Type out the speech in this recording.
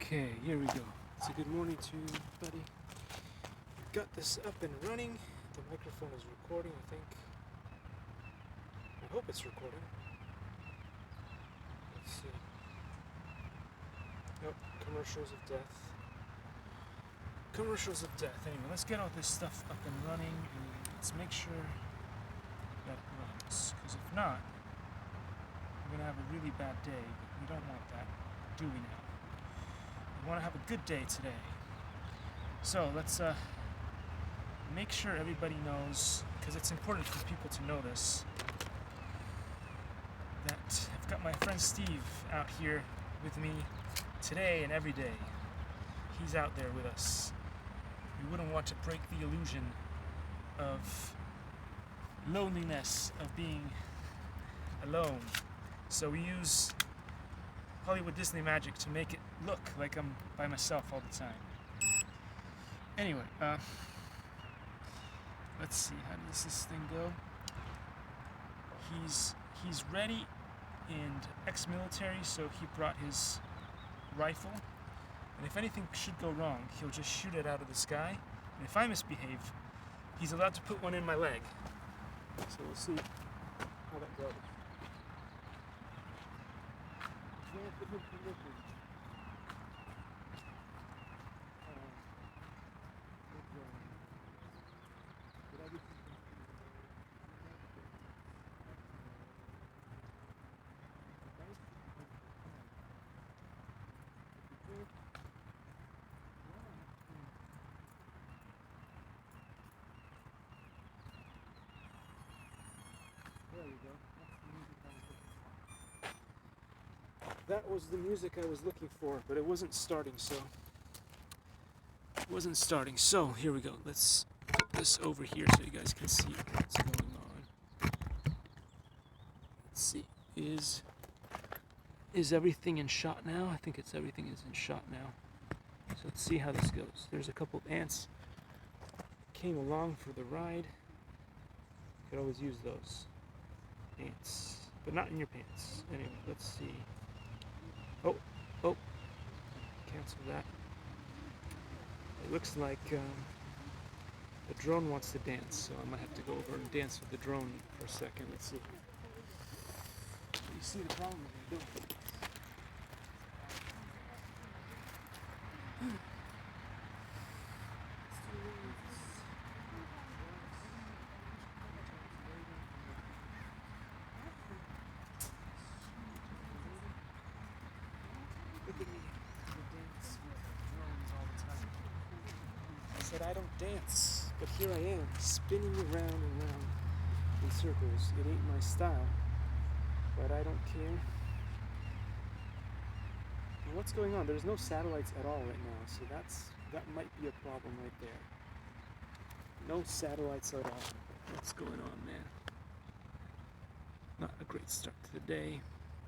Okay, here we go. It's a good morning to you, buddy. Got this up and running. The microphone is recording, I think. I hope it's recording. Let's see. Nope, commercials of death. Commercials of death. Anyway, let's get all this stuff up and running and let's make sure that it runs. Because if not, we're going to have a really bad day. But we don't want that, do we now? We want to have a good day today. So let's make sure everybody knows, because it's important for people to know this, that I've got my friend Steve out here with me today and every day. He's out there with us. We wouldn't want to break the illusion of loneliness, of being alone. So we use Hollywood Disney magic to make it look like I'm by myself all the time. Anyway, let's see, how does this thing go? He's ready and ex-military, so he brought his rifle. And if anything should go wrong, he'll just shoot it out of the sky. And if I misbehave, he's allowed to put one in my leg. So we'll see how that goes. There we go. That was the music I was looking for, but it wasn't starting, so... So, here we go. Let's put this over here so you guys can see what's going on. Let's see. Is everything in shot now? I think everything is in shot now. So let's see how this goes. There's a couple of ants came along for the ride. You could always use those ants, but not in your pants. Anyway, let's see. Oh, cancel that. It looks like the drone wants to dance, so I might have to go over and dance with the drone for a second. Let's see. You see the problem with me doing. Look at me. I dance with drones all the time. I said I don't dance, but here I am, spinning around and around in circles. It ain't my style, but I don't care. And what's going on? There's no satellites at all right now, so that might be a problem right there. No satellites at all. What's going on, man? Not a great start to the day.